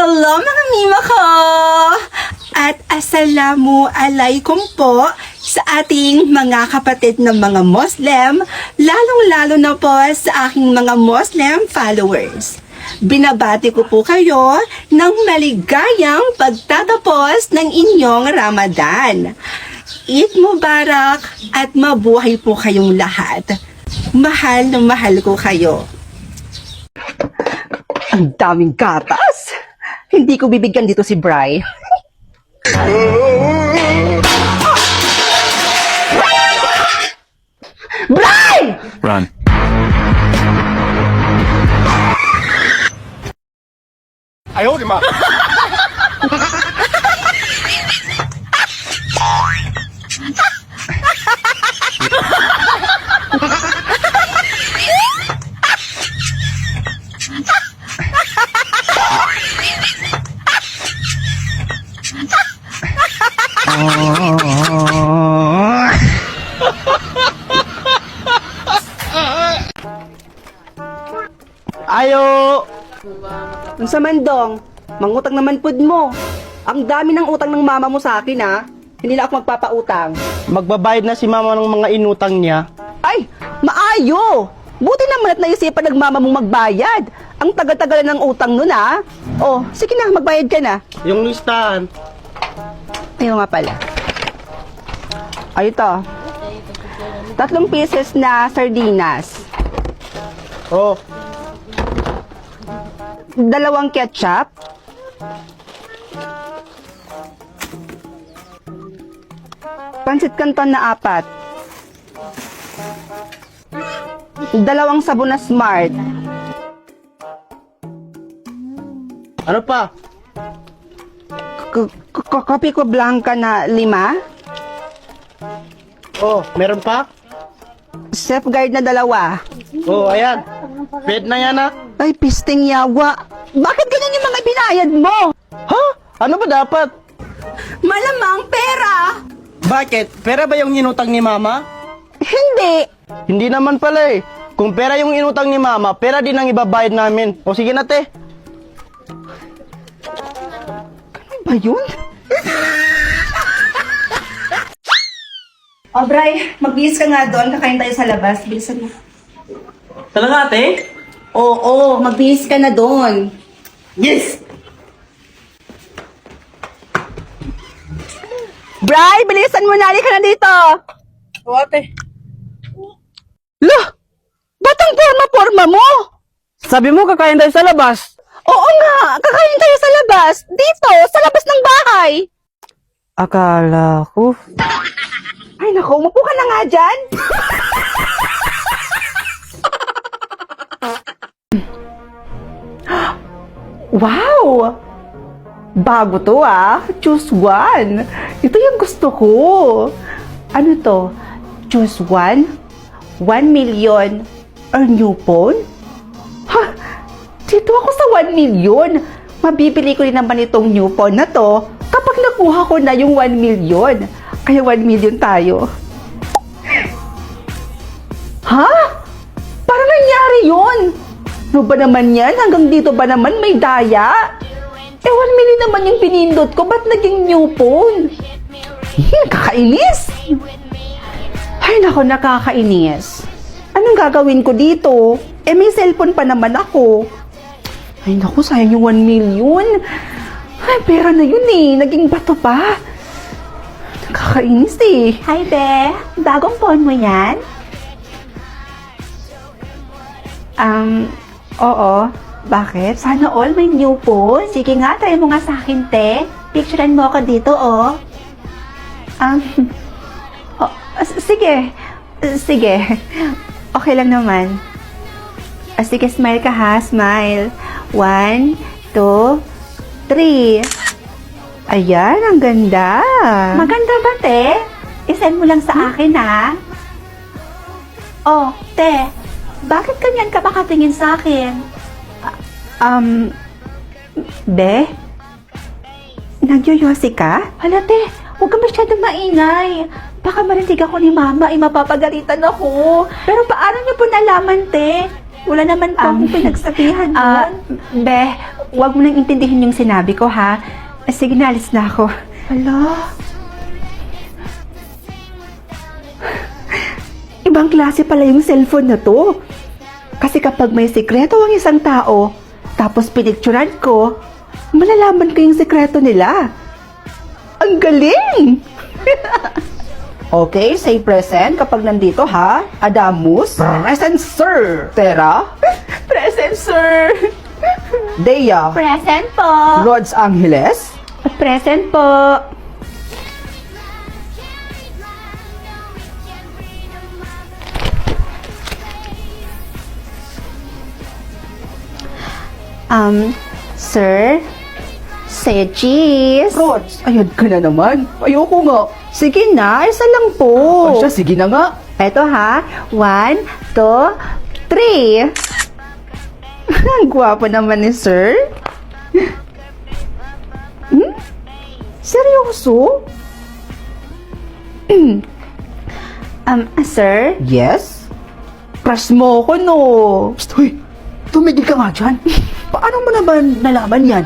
Hello mga mima ko! At assalamualaikum po sa ating mga kapatid na mga Muslim, lalong-lalo na po sa aking mga Muslim followers. Binabati ko po kayo ng maligayang pagtatapos ng inyong Ramadan. Eid Mubarak at mabuhay po kayong lahat. Mahal na mahal ko kayo. Ang daming gatas! Hindi ko bibigyan dito si Bri. Bri! Run. Ayo! Ang samandong, mangutang naman pud mo. Ang dami ng utang ng mama mo sa akin ha. Hindi na ako magpapautang. Magbabayad na si mama ng mga inutang niya. Ay, maayo! Buti naman at naisipan ng mama mong magbayad. Ang tagal-tagal ng utang nun ha. Oh, sige na, magbayad ka na. Yung listahan. Ayun nga pala. Ay, ito. 3 pieces na sardinas. Oh, 2 ketchup. 4 Pansit Canton na 4. 2 sabon na Smart. ano pa? Kopi ko blanca na 5. Oh, meron pa? Safeguard na 2. Oh, ayan. Paid na yan ah. Ay, pisting yawa. Bakit ganyan yung mga binayad mo? Ha? Ano ba dapat? Malamang pera. Bakit? Pera ba yung inutang ni mama? Hindi. Hindi naman pala eh. Kung pera yung inutang ni mama, pera din ang ibabayad namin. O sige na te. Ano ba yun? O, Bri, magbihis ka nga doon. Kakain tayo sa labas. Bilisan mo. Talaga ate? Oo, magbihis ka na doon. Yes! Bri, bilisan mo na. Halika na dito. O ate. Lah! Ba't ang forma-forma mo? Sabi mo kakain tayo sa labas. Oo nga, kakain tayo sa labas. Dito, sa labas ng bahay. Akala ko. Ay, naku, umupo ka na nga dyan. Wow! Bago to ah. Choose one. Ito yung gusto ko. Ano to? Choose one? 1 million or new phone? Ha? Dito ako sa 1 million. Mabibili ko rin naman itong new phone na to kapag nakuha ko na yung 1 million. Kaya 1 million tayo. Ha? Parang nangyari yun. Ano ba naman yan? Hanggang dito ba naman may daya? 1 million naman yung pinindot ko. Ba't naging new phone? Nakakainis. Ay, nako, nakakainis. Anong gagawin ko dito? May cellphone pa naman ako. Ay, naku, sayang yung 1 million. Ay, pera na yun eh. Naging bato pa. Nakakainis eh. Hi, Be. Bagong phone mo yan? Oo. Bakit? Sana all may new phone. Sige nga, try mo nga sa akin, te. Picturean mo ako dito, oh. Sige. Sige. Okay lang naman. Sige, smile ka ha. Smile. 1, 2, 3. Ayan, ang ganda. Maganda ba, te? I-send mo lang sa akin, ha? Oh, te. Bakit ganyan ka makatingin sa akin? Be? Nagyoyosi ka? Hala, te. Huwag ka masyadong maingay. Baka marinig ako ni Mama, mapapagalitan ako. Pero paano niyo po nalaman, te? Wala naman po akong pinagsabihan doon. Be, wag mo nang intindihin yung sinabi ko, ha? Sige na, alis na ako. Hala. Ibang klase pala yung cellphone na to. Kasi kapag may sikreto ang isang tao, tapos pinicturan ko, malalaman ko yung sikreto nila. Ang galing! Okay, say present kapag nandito, ha? Adamus? Present, sir! Tera? Present, sir! Dea? Present po. Rods Angeles? Present po. Sir? Say cheese. Rods, ayun ka na naman. Ayoko nga. Sige na, isa lang po. Siya, sige na nga. Eto ha. 1, 2, 3. Ang gwapo naman ni sir. Seryoso? Sir? Yes? Crush mo ko, no? Psst, huy! Tumigil ka nga dyan. Paano mo naman nalaman yan?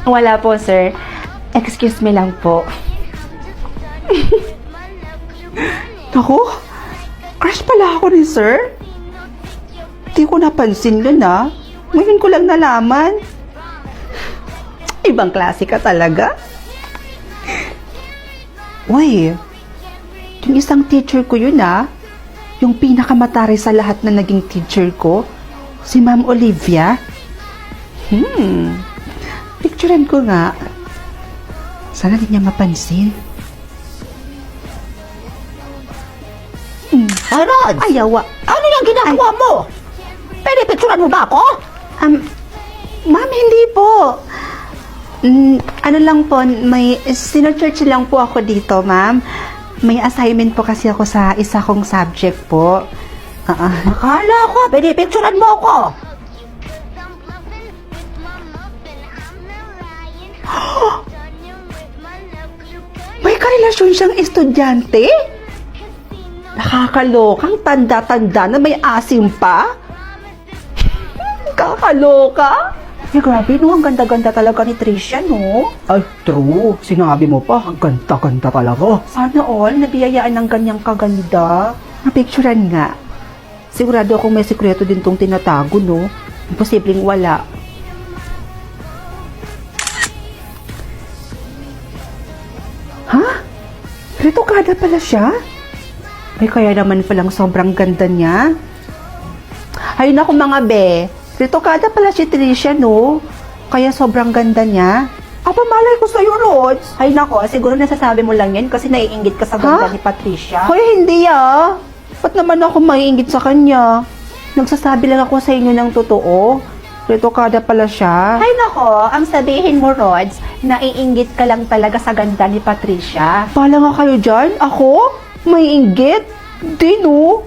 Wala po, sir. Excuse me lang po. Ako? Crush pala ako ni sir? Di ko napansin yun, ah. Ngayon ko lang nalaman. Ibang klase ka talaga. Uy, yung isang teacher ko yun, ah. Yung pinakamatari sa lahat na naging teacher ko, si Ma'am Olivia. Picturean ko nga. Sana di niya mapansin. Rod! Ayawa. Ano yung ginagawa mo? Pinipicturan mo ba ako? Ma'am, hindi po. Ano lang po, may sinuchurch lang po ako dito, ma'am. May assignment po kasi ako sa isa kong subject po. Akala ko, pinipicturan mo ako. May karelasyon siyang estudyante? Nakakalokang tanda-tanda na may asim pa? Kakaloka? Ay, grabe, no? Ang ganda-ganda talaga ni Tricia, no? Ay, true. Sinabi mo pa, ang ganda-ganda talaga. Sana all, nabiyayaan ng ganyang kaganda. Napicturan nga. Sigurado akong may sikreto din tong tinatago, no? Imposibleng wala. Ha? Retokada pala siya? Ay, kaya naman palang sobrang ganda niya. Ay, naku mga be. Retokada pala si Tricia, no? Kaya sobrang ganda niya. Aba, malay ko sa'yo, Rods. Ay nako, siguro nasasabi mo lang yan kasi naiinggit ka sa ganda Ha? ni Patricia. Hoy, hindi ah. Ba't naman ako maiinggit sa kanya? Nagsasabi lang ako sa inyo ng totoo. Retokada pala siya. Ay nako, ang sabihin mo, Rods, naiinggit ka lang talaga sa ganda ni Patricia. Pala nga kayo dyan? Ako? Maiinggit? Di, no?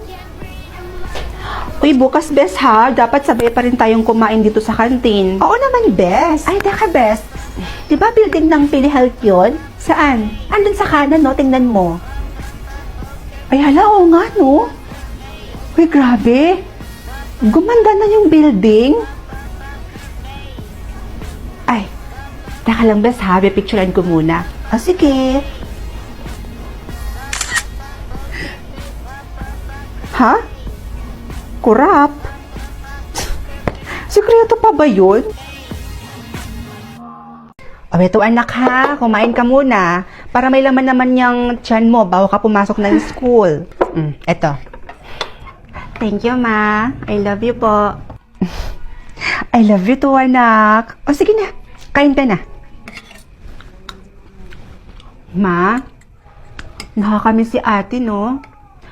Uy, bukas, Bes, ha? Dapat sabay pa rin tayong kumain dito sa kantin. Oo naman, Bes. Ay, teka, best. Di ba building ng PhilHealth yun? Saan? Andun sa kanan, no? Tingnan mo. Ay, hala, oo nga, no? Uy, grabe. Gumanda na yung building. Ay, teka lang, Bes, ha? Pipicturean ko muna. Sige. Ha? Kurap? Sikreto pa ba yun? O, eto anak ha, kumain ka muna. Para may laman naman yung tiyan mo bago ka pumasok ng school. Eto. Thank you, ma. I love you po. I love you too, anak. O, sige na. Kain ka na. Ma, nakakamiss si ate, no?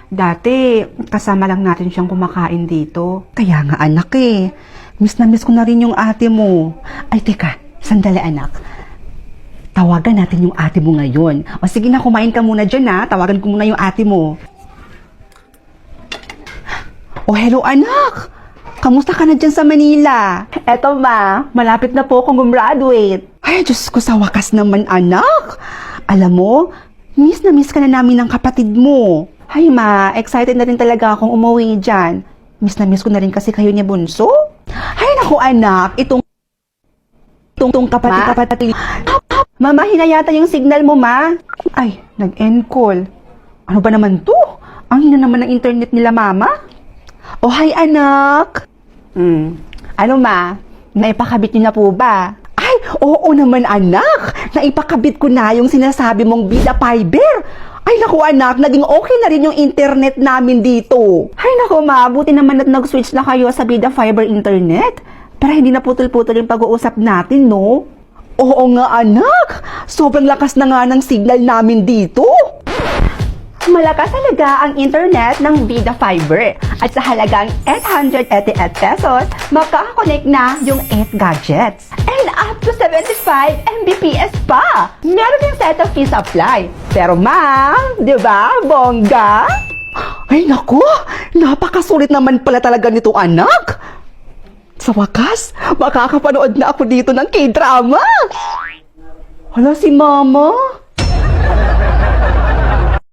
Dati, kasama lang natin siyang kumakain dito. Kaya nga, anak eh. Miss na miss ko na rin yung ate mo. Ay, teka. Sandali, anak. Tawagan natin yung ate mo ngayon. O, sige na, kumain ka muna dyan, ha? Tawagan ko muna yung ate mo. O, hello, anak. Kamusta ka na dyan sa Manila? Eto, ma. Malapit na po akong gumraduate. Ay, Diyos ko, sa wakas naman, anak. Alam mo, miss na miss ka na namin ng kapatid mo. Ay, ma, excited na rin talaga akong umuwi dyan. Miss na miss ko na rin kasi kayo niya bunso. Ay, naku anak, itong kapatid. Mama, hinayata yung signal mo, ma. Ay, nag-end call. Ano ba naman to? Ang hina naman ng internet nila, mama. Oh, hi, anak. Ano, ma? Naipakabit niyo na po ba? Ay, oo naman, anak. Naipakabit ko na yung sinasabi mong Vida Fiber. Ay, naku, anak. Naging okay na rin yung internet namin dito. Ay, naku, ma. Buti naman at nag-switch na kayo sa Vida Fiber internet. Para hindi na putol-putol yung pag-uusap natin, no? Oo nga, anak. Sobrang lakas na nga ng signal namin dito. Malakas talaga ang internet ng Vida Fiber. At sa halagang 888 pesos, makakakonect na yung 8 gadgets. And up to 75 Mbps pa. Meron yung set of fees apply. Pero ma'am, di ba, bongga? Ay naku, napakasulit naman pala talaga nito, anak. Sa wakas, makakapanood na ako dito ng K-drama. Hala, si mama.